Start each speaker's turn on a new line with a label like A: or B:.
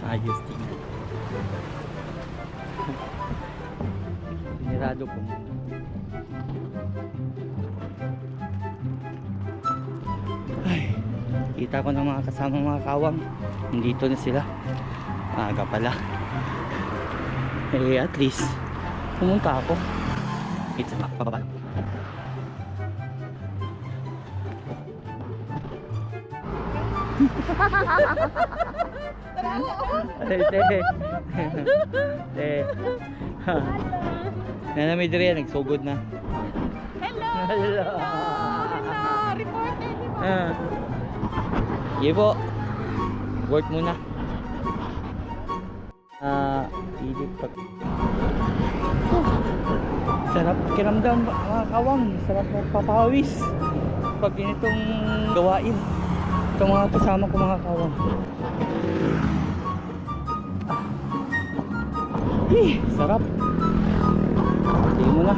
A: Ayos tingnan. Sinirado po. Ay, kita ko ng mga kasama mga kawang. Nandito na sila. Aga pala. Eh, at least pumunta ako. It's a pababa. Ay, te. Te. Nanamid rin, nagsugod na.
B: Hello!
A: Hello.
B: Hello! Reporter, di ba?
A: Sige po. Work muna. Pilip pag... Sarap kiramdam mga kawang. Sarap magpapawis pag ganitong gawain. Itong mga kasama ko mga kawang. Sarap. Sige mo na.